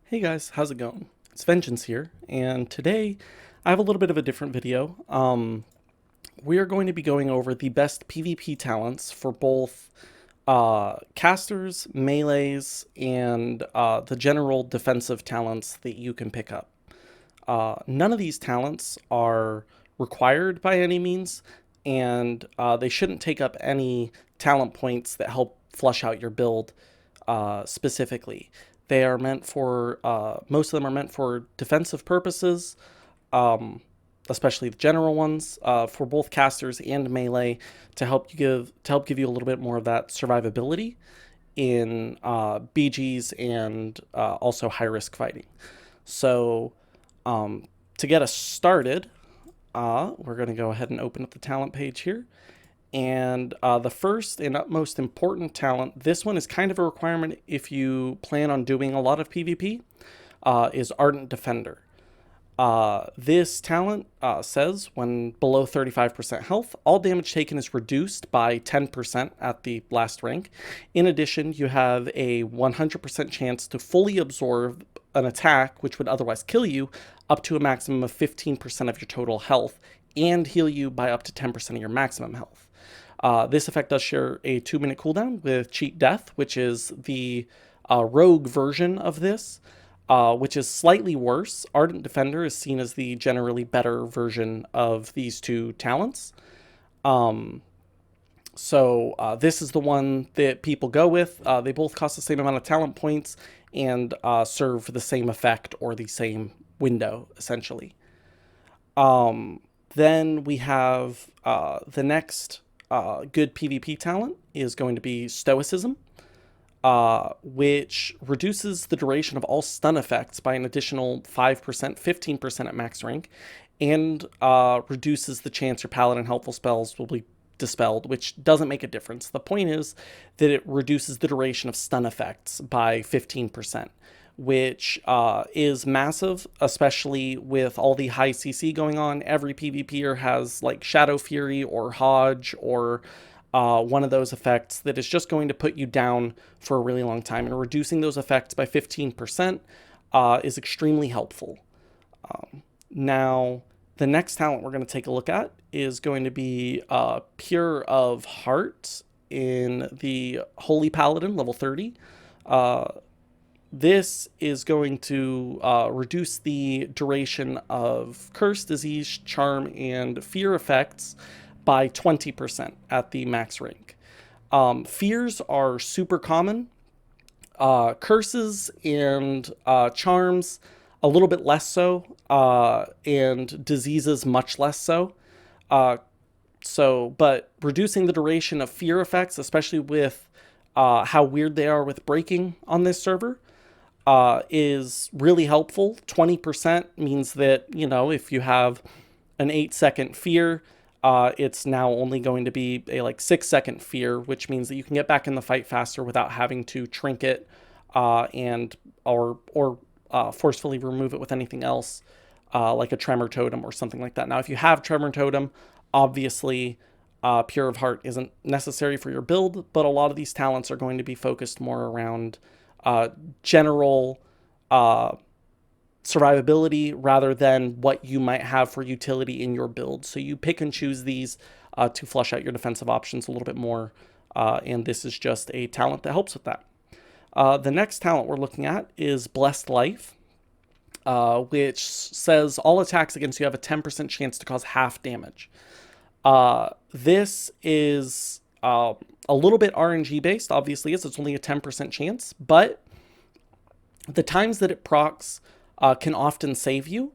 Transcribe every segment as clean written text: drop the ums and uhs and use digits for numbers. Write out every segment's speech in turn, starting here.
Hey guys, how's it going? It's Vengeance here, and today I have a little bit of a different video. We are going to be going over the best PvP talents for both casters, melees, and the general defensive talents that you can pick up. None of these talents are required by any means, and they shouldn't take up any talent points that help flush out your build specifically. They are meant for, most of them are meant for defensive purposes, especially the general ones, for both casters and melee to help give you a little bit more of that survivability in BGs and also high risk fighting. So to get us started, we're going to go ahead and open up the talent page here. And the first and most important talent, this one is kind of a requirement if you plan on doing a lot of PvP, is Ardent Defender. This talent says when below 35% health, all damage taken is reduced by 10% at the last rank. In addition, you have a 100% chance to fully absorb an attack which would otherwise kill you up to a maximum of 15% of your total health and heal you by up to 10% of your maximum health. This effect does share a 2-minute cooldown with Cheat Death, which is the rogue version of this, which is slightly worse. Ardent Defender is seen as the generally better version of these two talents. So this is the one that people go with. They both cost the same amount of talent points and serve the same effect or the same window, essentially. Then we have the next good PvP talent is going to be Stoicism, which reduces the duration of all stun effects by an additional 5%, 15% at max rank, and reduces the chance your paladin helpful spells will be dispelled, which doesn't make a difference. The point is that it reduces the duration of stun effects by 15%, which is massive, especially with all the high CC going on. Every PvPer has like Shadow Fury or Hodge or one of those effects that is just going to put you down for a really long time. And reducing those effects by 15% is extremely helpful. Now, the next talent we're going to take a look at is going to be Pure of Heart in the Holy Paladin, level 30. This is going to reduce the duration of Curse, Disease, Charm, and Fear effects by 20% at the max rank. Fears are super common. Curses and charms, a little bit less so, and diseases, much less so. But reducing the duration of fear effects, especially with how weird they are with breaking on this server, is really helpful. 20% means that, if you have an 8-second fear, it's now only going to be a 6-second fear, which means that you can get back in the fight faster without having to trinket or forcefully remove it with anything else, like a Tremor Totem or something like that. Now, if you have Tremor Totem, obviously Pure of Heart isn't necessary for your build, but a lot of these talents are going to be focused more around general survivability rather than what you might have for utility in your build. So you pick and choose these to flush out your defensive options a little bit more, and this is just a talent that helps with that. The next talent we're looking at is Blessed Life, which says all attacks against you have a 10% chance to cause half damage. This is a little bit RNG based, obviously, as it's only a 10% chance, but the times that it procs can often save you,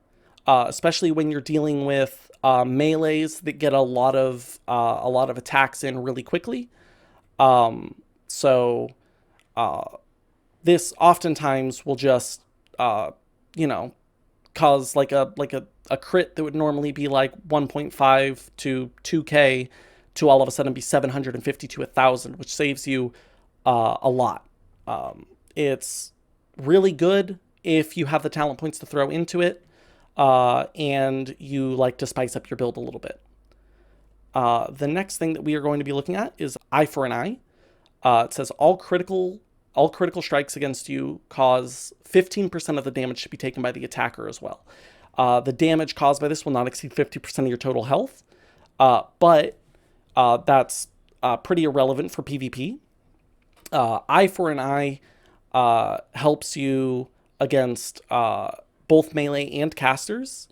especially when you're dealing with melees that get a lot of attacks in really quickly. This oftentimes will just cause like a crit that would normally be like 1.5 to 2k to all of a sudden be 750 to 1,000, which saves you a lot. It's really good if you have the talent points to throw into it, and you like to spice up your build a little bit. The next thing that we are going to be looking at is Eye for an Eye. It says all critical all critical strikes against you cause 15% of the damage to be taken by the attacker as well. The damage caused by this will not exceed 50% of your total health, but that's pretty irrelevant for PvP. Eye for an eye helps you against both melee and casters,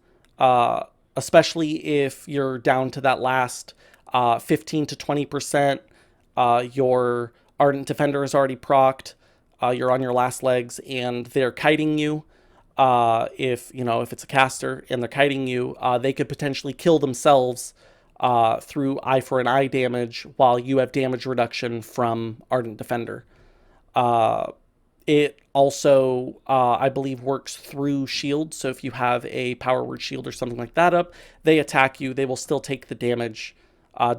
especially if you're down to that last 15 to 20%. Your Ardent Defender is already procced. You're on your last legs, and they're kiting you. If it's a caster and they're kiting you, they could potentially kill themselves through eye for an eye damage while you have damage reduction from Ardent Defender. It also, I believe, works through shield. So if you have a power word shield or something like that up, they attack you, they will still take the damage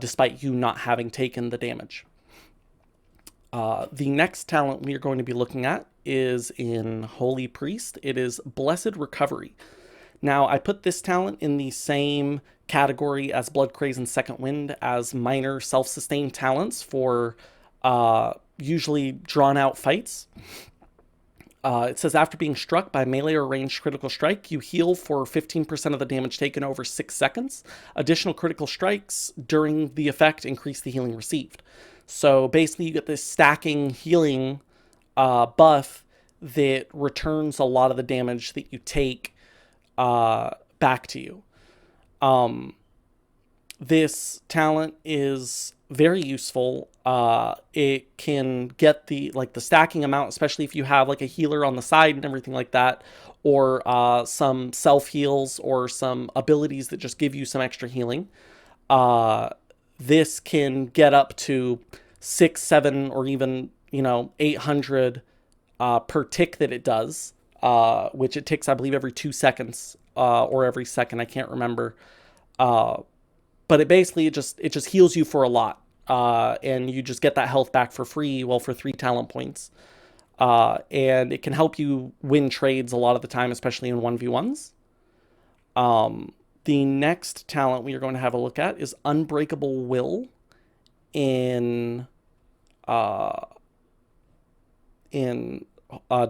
despite you not having taken the damage. The next talent we are going to be looking at is in Holy Priest. It is Blessed Recovery. Now, I put this talent in the same category as Blood Craze and Second Wind as minor self-sustained talents for usually drawn-out fights. It says, after being struck by melee or ranged critical strike, you heal for 15% of the damage taken over 6 seconds. Additional critical strikes during the effect increase the healing received. So basically you get this stacking healing buff that returns a lot of the damage that you take back to you. This talent is very useful. It can get the stacking amount, especially if you have like a healer on the side and everything like that, or some self heals or some abilities that just give you some extra healing. This can get up to 6, 7, or even 800 per tick that it does, which it ticks, I believe, every 2 seconds or every second. I can't remember. But it basically it just heals you for a lot, and you just get that health back for free. Well, for 3 talent points, and it can help you win trades a lot of the time, especially in 1v1s. The next talent we are going to have a look at is Unbreakable Will in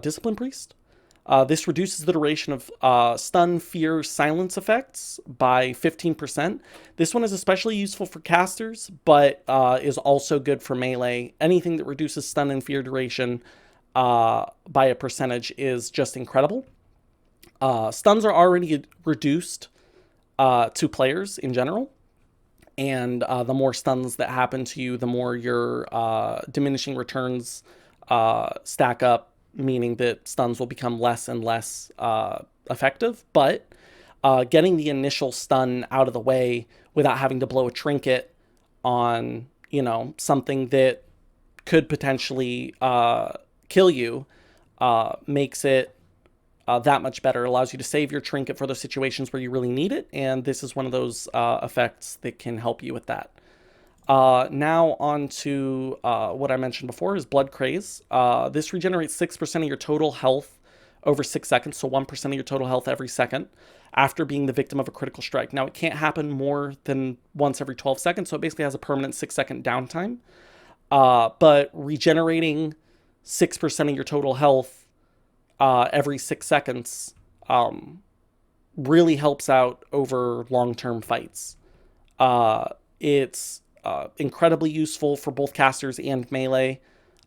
Discipline Priest. This reduces the duration of stun, fear, silence effects by 15%. This one is especially useful for casters, but is also good for melee. Anything that reduces stun and fear duration by a percentage is just incredible. Stuns are already reduced to players in general, and the more stuns that happen to you, the more your diminishing returns stack up, meaning that stuns will become less and less effective. But getting the initial stun out of the way without having to blow a trinket on something that could potentially kill you makes it that much better. It allows you to save your trinket for those situations where you really need it, and this is one of those effects that can help you with that. Now on to what I mentioned before is Blood Craze. This regenerates 6% of your total health over 6 seconds, so 1% of your total health every second after being the victim of a critical strike. Now, it can't happen more than once every 12 seconds, so it basically has a permanent 6-second downtime. But regenerating 6% of your total health every 6 seconds really helps out over long-term fights. It's incredibly useful for both casters and melee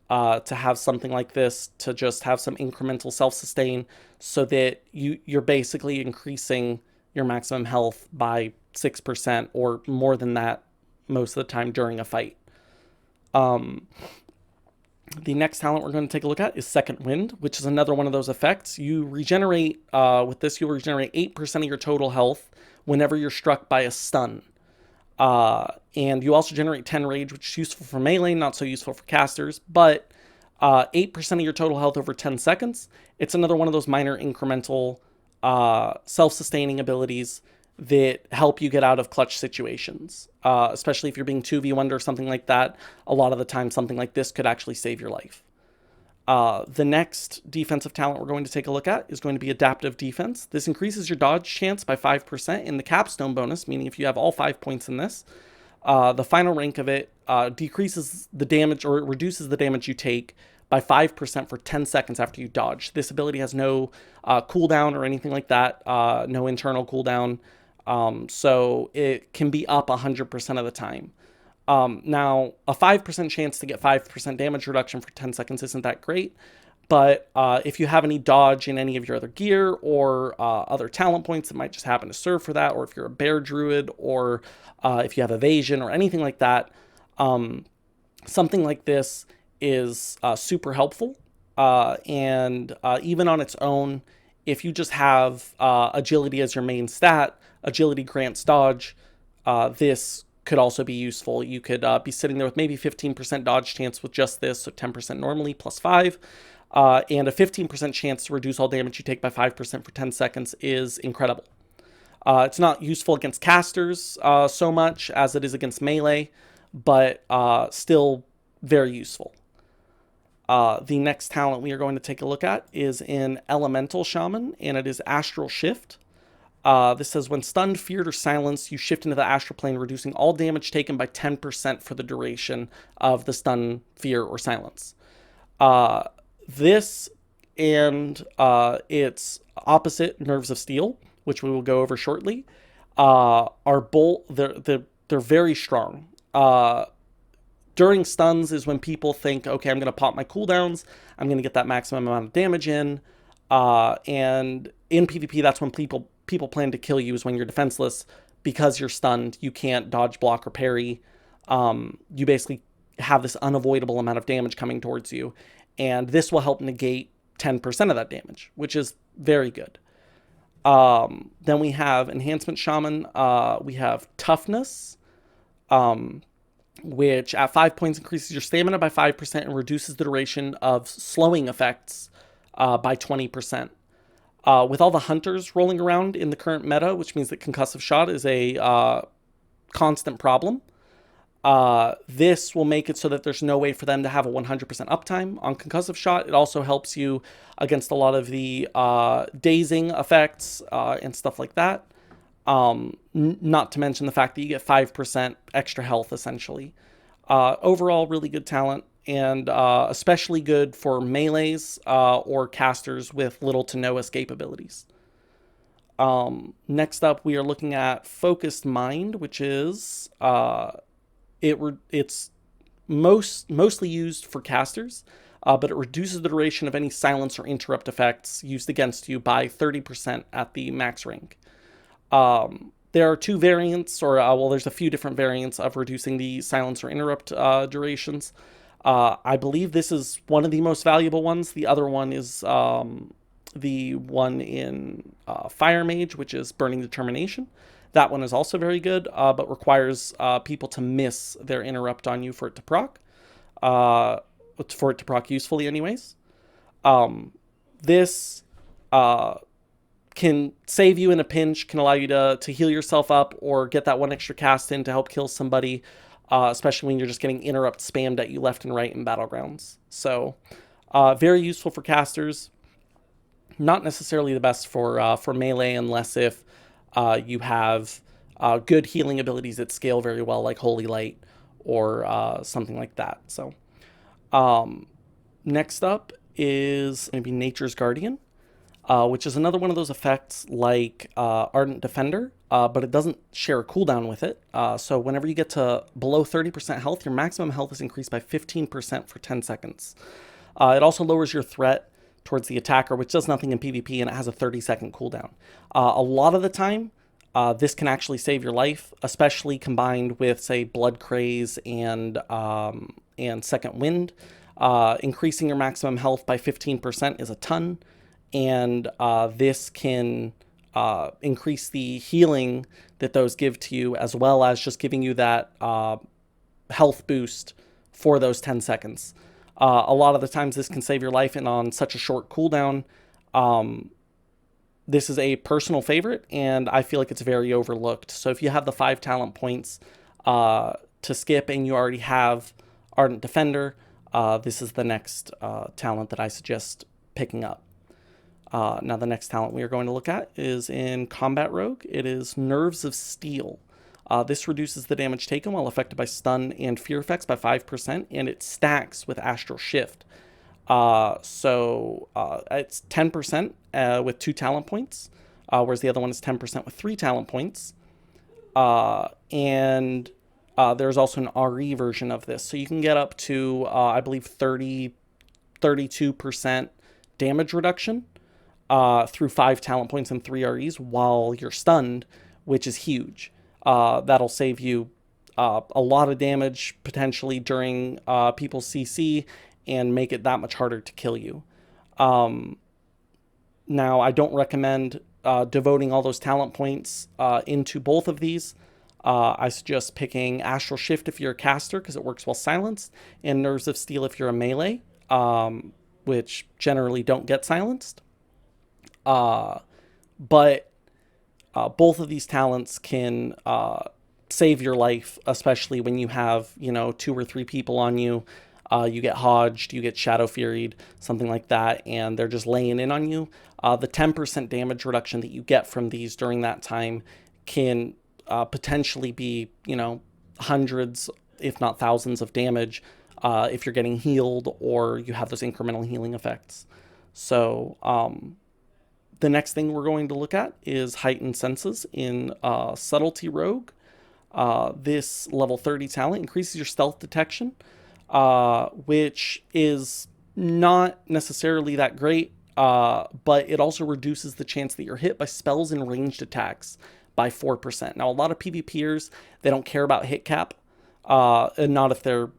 to have something like this, to just have some incremental self-sustain so that you're basically increasing your maximum health by 6% or more than that most of the time during a fight. The next talent we're going to take a look at is Second Wind, which is another one of those effects. You regenerate, with this, you'll regenerate 8% of your total health whenever you're struck by a stun. And you also generate 10 rage, which is useful for melee, not so useful for casters, but 8% of your total health over 10 seconds. It's another one of those minor incremental self-sustaining abilities that help you get out of clutch situations, especially if you're being 2v1'd or something like that. A lot of the time, something like this could actually save your life. The next defensive talent we're going to take a look at is going to be Adaptive Defense. This increases your dodge chance by 5% in the capstone bonus, meaning if you have all 5 points in this, the final rank of it decreases the damage, or it reduces the damage you take by 5% for 10 seconds after you dodge. This ability has no cooldown or anything like that, no internal cooldown, so it can be up 100% of the time. Now, a 5% chance to get 5% damage reduction for 10 seconds isn't that great, but if you have any dodge in any of your other gear or other talent points that might just happen to serve for that, or if you're a bear druid, or if you have evasion or anything like that, something like this is super helpful. And even on its own, if you just have agility as your main stat, agility grants dodge, this could also be useful. You could be sitting there with maybe 15% dodge chance with just this, so 10% normally plus 5. And a 15% chance to reduce all damage you take by 5% for 10 seconds is incredible. It's not useful against casters so much as it is against melee, but still very useful. The next talent we are going to take a look at is in Elemental Shaman, and it is Astral Shift. This says, when stunned, feared, or silenced, you shift into the astral plane, reducing all damage taken by 10% for the duration of the stun, fear, or silence. This and its opposite, Nerves of Steel, which we will go over shortly, are both, they're very strong. During stuns is when people think, okay, I'm going to pop my cooldowns, I'm going to get that maximum amount of damage in, and in PvP, that's when people plan to kill you, is when you're defenseless. Because you're stunned, you can't dodge, block, or parry. You basically have this unavoidable amount of damage coming towards you, and this will help negate 10% of that damage, which is very good. Then we have Enhancement Shaman. We have Toughness, which at 5 points increases your stamina by 5% and reduces the duration of slowing effects by 20%. With all the hunters rolling around in the current meta, which means that concussive shot is a constant problem, this will make it so that there's no way for them to have a 100% uptime on concussive shot. It also helps you against a lot of the dazing effects and stuff like that. Not to mention the fact that you get 5% extra health, essentially. Overall, really good talent, and especially good for melees or casters with little to no escape abilities. Next up, we are looking at Focused Mind, which is it's mostly used for casters, but it reduces the duration of any silence or interrupt effects used against you by 30% at the max rank. There are two variants, or well, there's a few different variants of reducing the silence or interrupt durations. I believe this is one of the most valuable ones. The other one is the one in Fire Mage, which is Burning Determination. That one is also very good, but requires people to miss their interrupt on you for it to proc. For it to proc usefully anyways. This can save you in a pinch, can allow you to heal yourself up or get that one extra cast in to help kill somebody, especially when you're just getting interrupt spammed at you left and right in battlegrounds. So very useful for casters. Not necessarily the best for melee, unless if you have good healing abilities that scale very well, like Holy Light or something like that. So next up is maybe Nature's Guardian, which is another one of those effects like Ardent Defender, but it doesn't share a cooldown with it. So whenever you get to below 30% health, your maximum health is increased by 15% for 10 seconds. It also lowers your threat towards the attacker, which does nothing in PvP, and it has a 30-second cooldown. A lot of the time, this can actually save your life, especially combined with, say, Blood Craze and Second Wind. Increasing your maximum health by 15% is a ton, and this can increase the healing that those give to you, as well as just giving you that health boost for those 10 seconds. A lot of the times this can save your life, and on such a short cooldown, this is a personal favorite, and I feel like it's very overlooked. So if you have the 5 talent points to skip and you already have Ardent Defender, this is the next talent that I suggest picking up. Now the next talent we are going to look at is in Combat Rogue. It is Nerves of Steel. This reduces the damage taken while affected by stun and fear effects by 5%, and it stacks with Astral Shift. It's 10% with 2 talent points, whereas the other one is 10% with 3 talent points. And there's also an RE version of this. So you can get up to, I believe, 32% damage reduction through 5 talent points and 3 REs while you're stunned, which is huge. That'll save you a lot of damage potentially during people's CC and make it that much harder to kill you. Now, I don't recommend devoting all those talent points into both of these. I suggest picking Astral Shift if you're a caster because it works while silenced, and Nerves of Steel if you're a melee, which generally don't get silenced. But both of these talents can save your life, especially when you have, 2 or 3 people on you. You get hodged, you get shadow fury'd, something like that, and they're just laying in on you. The 10% damage reduction that you get from these during that time can potentially be, hundreds, if not thousands of damage if you're getting healed or you have those incremental healing effects. So the next thing we're going to look at is Heightened Senses in Subtlety Rogue. This level 30 talent increases your stealth detection, which is not necessarily that great, but it also reduces the chance that you're hit by spells and ranged attacks by 4%. Now, a lot of PvPers, they don't care about hit cap, and not if they're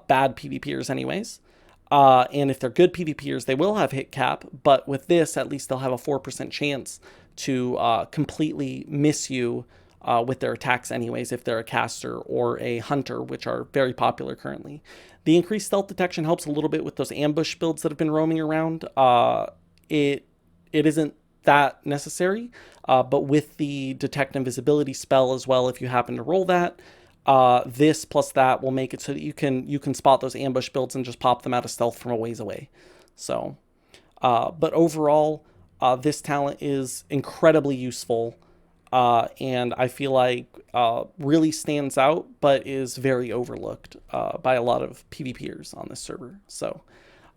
bad PvPers anyways. And if they're good PvPers, they will have hit cap, but with this, at least they'll have a 4% chance to completely miss you with their attacks anyways, if they're a caster or a hunter, which are very popular currently. The increased stealth detection helps a little bit with those ambush builds that have been roaming around. It isn't that necessary, but with the detect invisibility spell as well, if you happen to roll that, this plus that will make it so that you can spot those ambush builds and just pop them out of stealth from a ways away. So, but overall, this talent is incredibly useful. And I feel like really stands out, but is very overlooked by a lot of PvPers on this server. So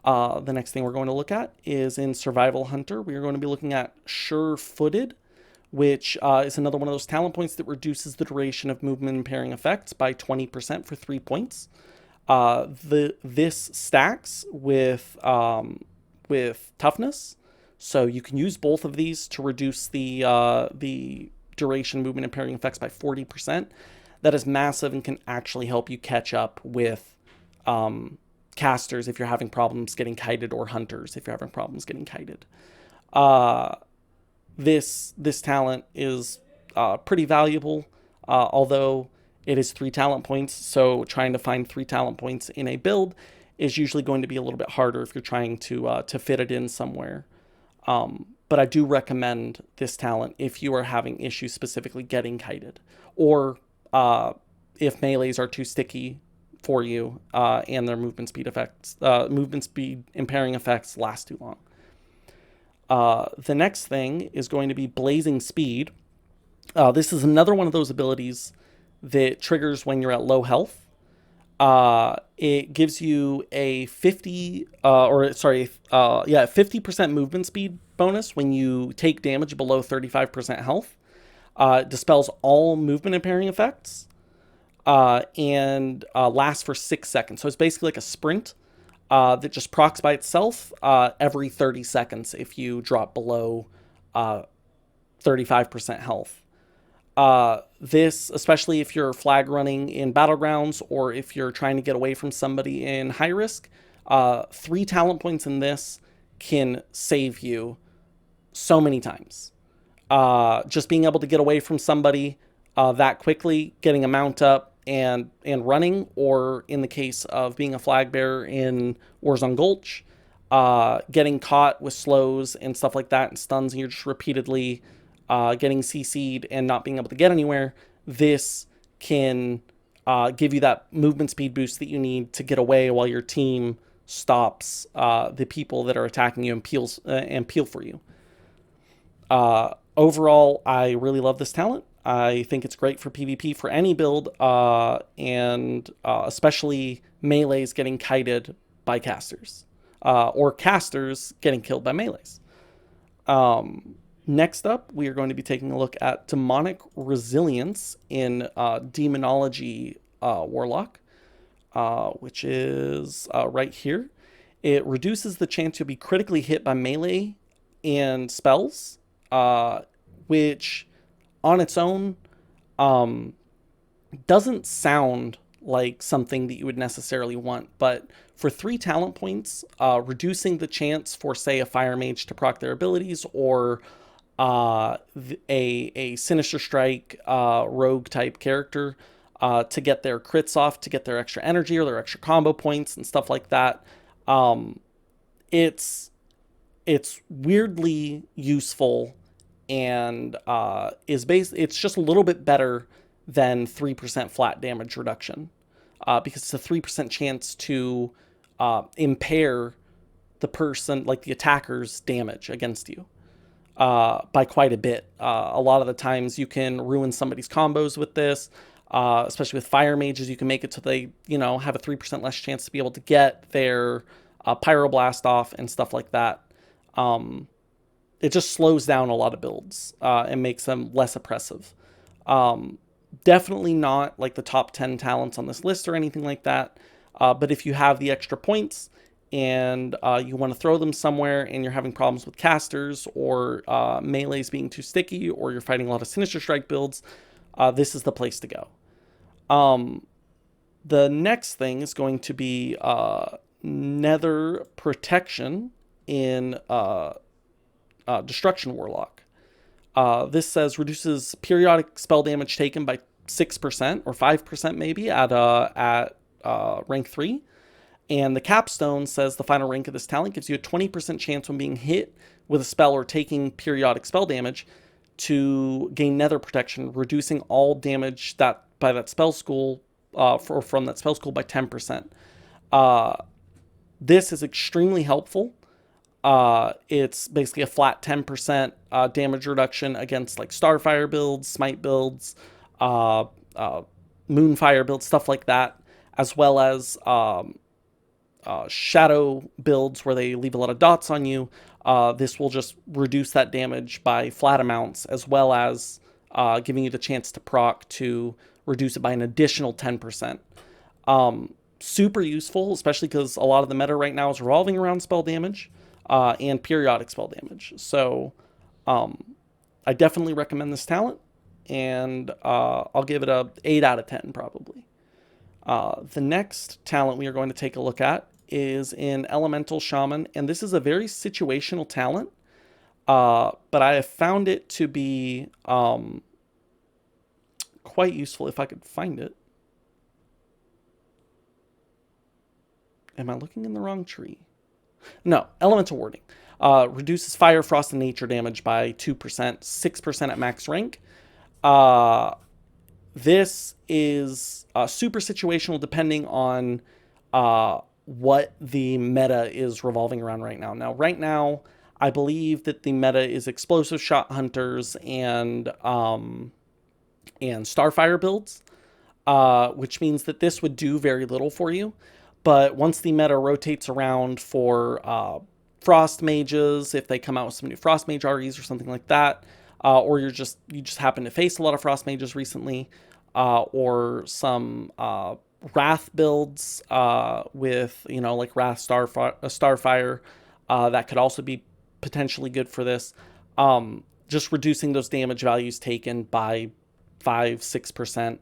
the next thing we're going to look at is in Survival Hunter. We are going to be looking at SureFooted, which is another one of those talent points that reduces the duration of movement impairing effects by 20% for 3 points. This stacks with toughness, so you can use both of these to reduce the duration movement impairing effects by 40%. That is massive and can actually help you catch up with casters if you're having problems getting kited, or hunters if you're having problems getting kited. This talent is pretty valuable, although it is 3 talent points, so trying to find 3 talent points in a build is usually going to be a little bit harder if you're trying to fit it in somewhere. But I do recommend this talent if you are having issues specifically getting kited, or if melees are too sticky for you and their movement speed impairing effects last too long. The next thing is going to be Blazing Speed. This is another one of those abilities that triggers when you're at low health. It gives you a 50% movement speed bonus when you take damage below 35% health. It dispels all movement impairing effects, and lasts for 6 seconds. So it's basically like a sprint that just procs by itself every 30 seconds if you drop below 35% health. This, especially if you're flag running in battlegrounds or if you're trying to get away from somebody in high risk, 3 talent points in this can save you so many times. Just being able to get away from somebody that quickly, getting a mount up and running, or in the case of being a flag bearer in Warzone Gulch, getting caught with slows and stuff like that and stuns, and you're just repeatedly getting CC'd and not being able to get anywhere. This can give you that movement speed boost that you need to get away while your team stops the people that are attacking you and peel for you. Overall, I really love this talent. I think it's great for PvP for any build, and especially melees getting kited by casters. or casters getting killed by melees. Next up, we are going to be taking a look at Demonic Resilience in Demonology Warlock, which is right here. It reduces the chance you'll be critically hit by melee and spells, which on its own doesn't sound like something that you would necessarily want, but for 3 talent points, reducing the chance for, say, a fire mage to proc their abilities, or a Sinister Strike rogue type character to get their crits off, to get their extra energy or their extra combo points and stuff like that. It's weirdly useful, and it's just a little bit better than 3% flat damage reduction, because it's a 3% chance to impair the person, like the attacker's damage against you by quite a bit. A lot of the times you can ruin somebody's combos with this, especially with fire mages. You can make it so they, have a 3% less chance to be able to get their pyroblast off and stuff like that. It just slows down a lot of builds and makes them less oppressive. Definitely not like the top 10 talents on this list or anything like that. But if you have the extra points and you want to throw them somewhere and you're having problems with casters, or melees being too sticky, or you're fighting a lot of Sinister Strike builds, this is the place to go. The next thing is going to be Nether Protection in Destruction Warlock. This says reduces periodic spell damage taken by 6% or 5% maybe at rank 3. And the capstone says the final rank of this talent gives you a 20% chance when being hit with a spell or taking periodic spell damage to gain Nether Protection, reducing all damage that by that spell school from that spell school by 10%. This is extremely helpful. It's basically a flat 10% damage reduction against like Starfire builds, Smite builds, Moonfire builds, stuff like that, as well as Shadow builds where they leave a lot of dots on you. This will just reduce that damage by flat amounts, as well as giving you the chance to proc to reduce it by an additional 10%. Super useful, especially because a lot of the meta right now is revolving around spell damage and periodic spell damage. So I definitely recommend this talent, and I'll give it a 8 out of 10 probably. The next talent we are going to take a look at is in Elemental Shaman, and this is a very situational talent, but I have found it to be quite useful if I could find it. Am I looking in the wrong tree? No, Elemental Warding. Reduces fire, frost, and nature damage by 2%, 6% at max rank. This is super situational depending on what the meta is revolving around right now. Now, right now, I believe that the meta is Explosive Shot Hunters and Starfire builds, which means that this would do very little for you. But once the meta rotates around for Frost Mages, if they come out with some new Frost Mage REs or something like that, or you just happen to face a lot of Frost Mages recently, or some Wrath builds with, like Wrath Starfire, that could also be potentially good for this. Just reducing those damage values taken by 5-6%,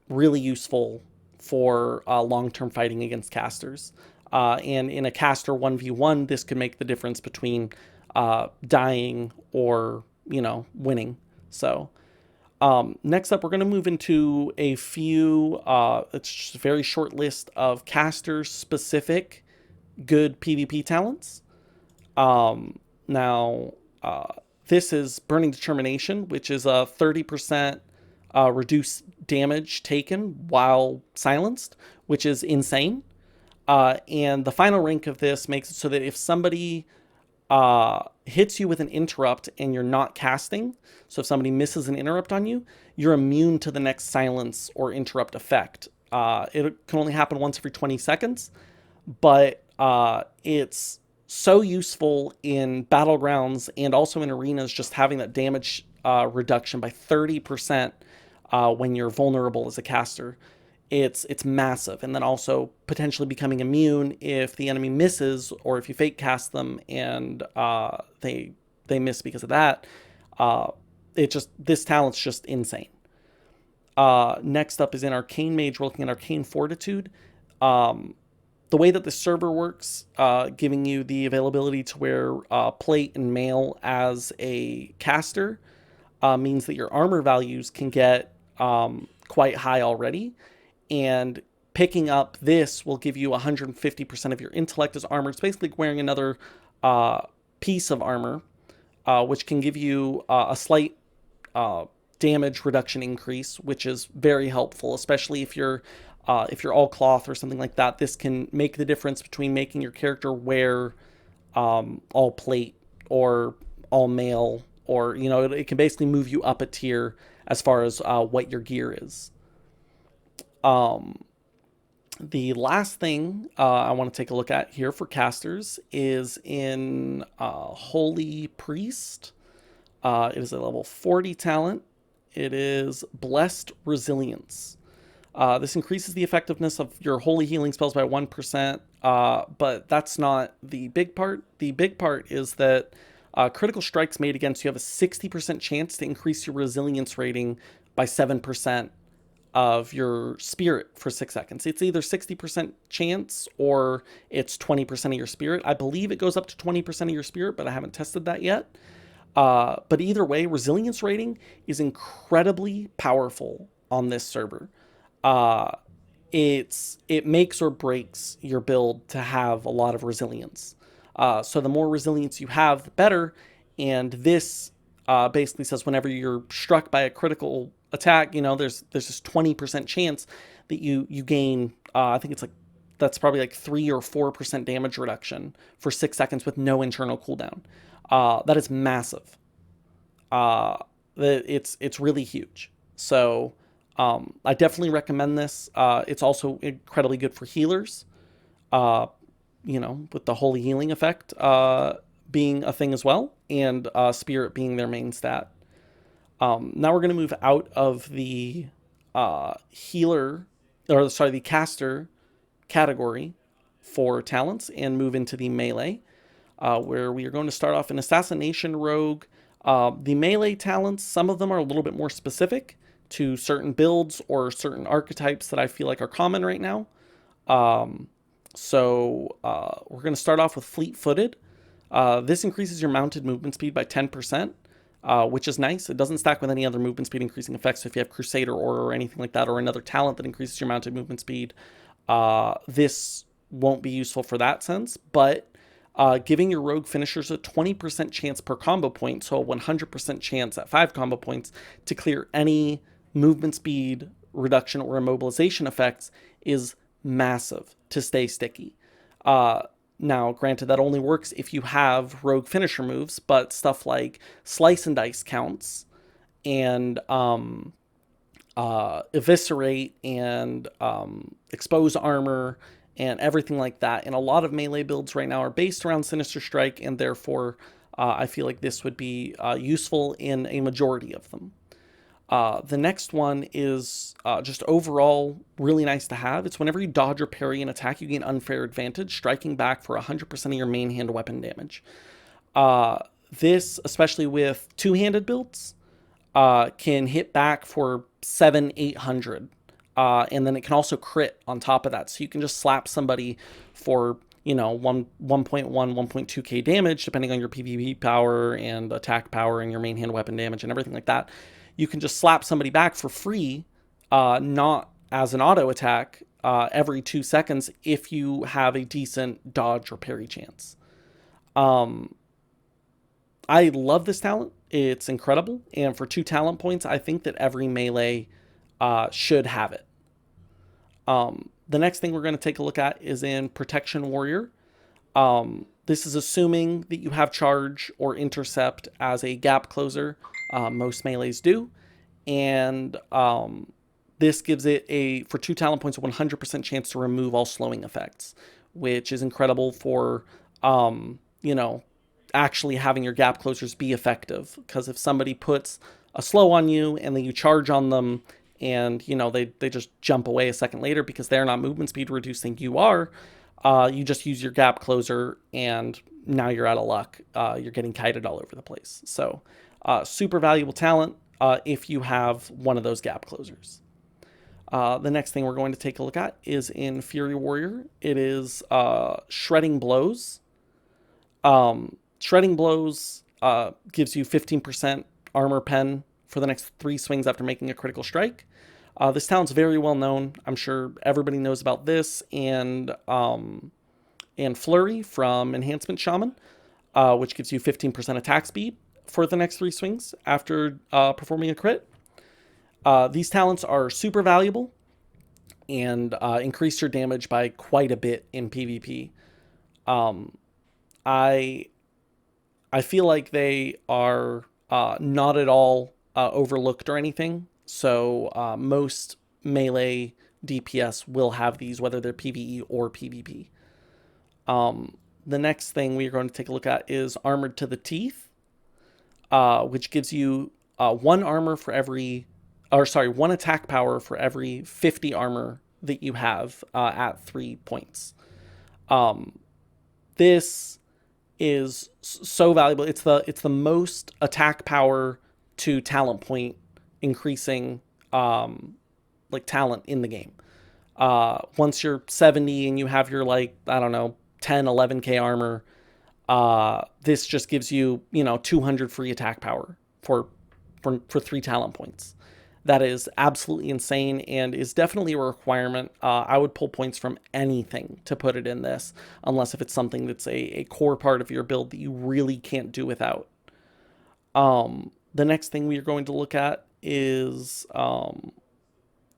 really useful for long-term fighting against casters. And in a caster 1v1, this could make the difference between dying or, winning. So next up, we're going to move into a few, it's just a very short list of caster-specific good PvP talents. Now, this is Burning Determination, which is a 30% reduced damage taken while silenced, which is insane. And the final rank of this makes it so that if somebody hits you with an interrupt and you're not casting, so if somebody misses an interrupt on you, you're immune to the next silence or interrupt effect. It can only happen once every 20 seconds, but It's so useful in battlegrounds and also in arenas, just having that damage reduction by 30% when you're vulnerable as a caster. It's massive, and then also potentially becoming immune if the enemy misses or if you fake cast them and they miss because of that. This talent's just insane. Next up is in Arcane Mage. We're looking at Arcane Fortitude. The way that the server works, giving you the availability to wear plate and mail as a caster, means that your armor values can get quite high already. And picking up this will give you 150% of your intellect as armor. It's basically wearing another piece of armor, which can give you a slight damage reduction increase, which is very helpful, especially if you're all cloth or something like that. This can make the difference between making your character wear all plate or all mail, or it can basically move you up a tier as far as what your gear is. The last thing I want to take a look at here for casters is in Holy Priest. It is a level 40 talent. It is Blessed Resilience. This increases the effectiveness of your holy healing spells by 1%, but that's not the big part. The big part is that critical strikes made against you have a 60% chance to increase your resilience rating by 7% of your spirit for 6 seconds. It's either 60% chance or it's 20% of your spirit. I believe it goes up to 20% of your spirit, but I haven't tested that yet. But either way, resilience rating is incredibly powerful on this server. It makes or breaks your build to have a lot of resilience. So the more resilience you have, the better. And this basically says whenever you're struck by a critical attack, there's this 20% chance that you gain, I think it's that's probably 3 or 4% damage reduction for 6 seconds with no internal cooldown. That is massive. It's really huge. So I definitely recommend this. It's also incredibly good for healers, with the holy healing effect being a thing as well, and spirit being their main stat. Now we're going to move out of the the caster category for talents and move into the melee, where we are going to start off in Assassination Rogue. The melee talents, some of them are a little bit more specific to certain builds or certain archetypes that I feel like are common right now. So we're going to start off with Fleet-Footed. This increases your mounted movement speed by 10%. Which is nice. It doesn't stack with any other movement speed increasing effects. So if you have Crusader or anything like that, or another talent that increases your mounted movement speed, this won't be useful for that sense. But giving your rogue finishers a 20% chance per combo point, so a 100% chance at 5 combo points to clear any movement speed reduction or immobilization effects is massive to stay sticky. Now, granted, that only works if you have rogue finisher moves, but stuff like Slice and Dice counts, and Eviscerate, and Expose Armor, and everything like that. And a lot of melee builds right now are based around Sinister Strike, and therefore I feel like this would be useful in a majority of them. The next one is just overall really nice to have. It's whenever you dodge or parry an attack, you gain unfair advantage, striking back for 100% of your main hand weapon damage. This, especially with two-handed builds, can hit back for 700-800. And then it can also crit on top of that. So you can just slap somebody for 1.1, 1.2k damage, depending on your PvP power and attack power and your main hand weapon damage and everything like that. You can just slap somebody back for free, not as an auto attack, every 2 seconds if you have a decent dodge or parry chance. I love this talent. It's incredible. And for 2 talent points, I think that every melee should have it. The next thing we're going to take a look at is in Protection Warrior. This is assuming that you have Charge or Intercept as a gap closer. Most melees do. And this gives it for 2 talent points a 100% chance to remove all slowing effects, which is incredible for, you know, actually having your gap closers be effective. Because if somebody puts a slow on you and then you charge on them and, you know, they just jump away a second later because they're not movement speed reducing, you are, you just use your gap closer and now you're out of luck. You're getting kited all over the place. So super valuable talent if you have one of those gap closers. The next thing we're going to take a look at is in Fury Warrior. It is Shredding Blows. Shredding Blows gives you 15% armor pen for the next 3 swings after making a critical strike. This talent's very well known. I'm sure everybody knows about this and Flurry from Enhancement Shaman, which gives you 15% attack speed for the next 3 swings after performing a crit. These talents are super valuable and increase your damage by quite a bit in PvP. I feel like they are not at all overlooked or anything. So most melee DPS will have these, whether they're PvE or PvP. The next thing we are going to take a look at is Armored to the Teeth, which gives you 1 armor for every, or sorry, 1 attack power for every 50 armor that you have at 3 points. This is so valuable. It's the most attack power to talent point increasing like talent in the game. Once you're 70 and you have your, like, I don't know, 10, 11k armor, this just gives you, you know, 200 free attack power for 3 talent points. That is absolutely insane and is definitely a requirement. I would pull points from anything to put it in this, unless if it's something that's a core part of your build that you really can't do without. The next thing we are going to look at is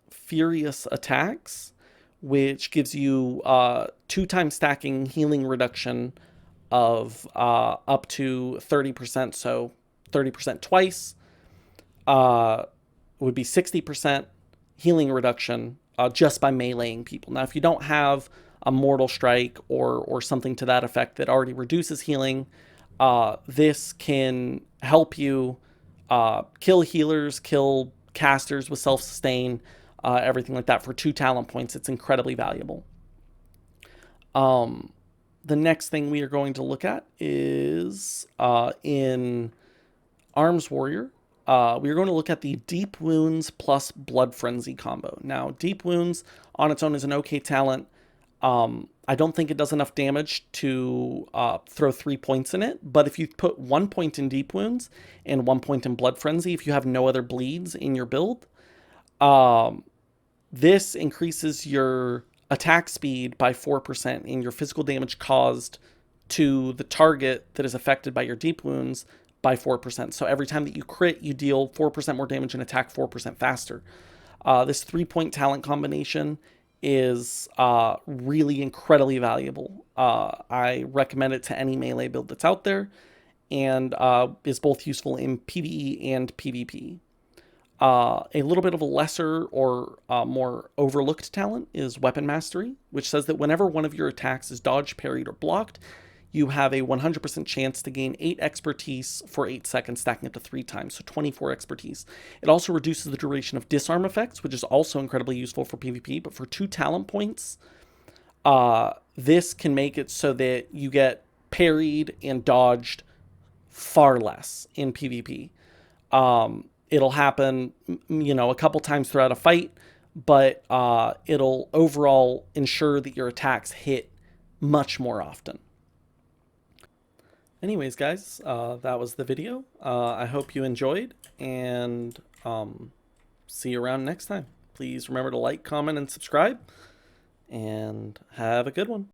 Furious Attacks, which gives you 2 times stacking healing reduction of up to 30%. So 30% twice would be 60% healing reduction just by meleeing people. Now, if you don't have a Mortal Strike or something to that effect that already reduces healing, this can help you kill healers, kill casters with self-sustain, everything like that for 2 talent points. It's incredibly valuable. The next thing we are going to look at is in Arms Warrior. We are going to look at the Deep Wounds plus Blood Frenzy combo. Now, Deep Wounds on its own is an okay talent. I don't think it does enough damage to throw 3 points in it, but if you put 1 point in Deep Wounds and 1 point in Blood Frenzy, if you have no other bleeds in your build, this increases your attack speed by 4% and your physical damage caused to the target that is affected by your Deep Wounds by 4%. So every time that you crit, you deal 4% more damage and attack 4% faster. This 3-point talent combination is really incredibly valuable. I recommend it to any melee build that's out there, and is both useful in PvE and PvP. A little bit of a lesser or more overlooked talent is Weapon Mastery, which says that whenever one of your attacks is dodged, parried, or blocked, you have a 100% chance to gain 8 expertise for 8 seconds, stacking up to 3 times, so 24 expertise. It also reduces the duration of disarm effects, which is also incredibly useful for PvP, but for 2 talent points, this can make it so that you get parried and dodged far less in PvP. It'll happen, you know, a couple times throughout a fight, but it'll overall ensure that your attacks hit much more often. Anyways, guys, that was the video. I hope you enjoyed, and see you around next time. Please remember to like, comment, and subscribe, and have a good one.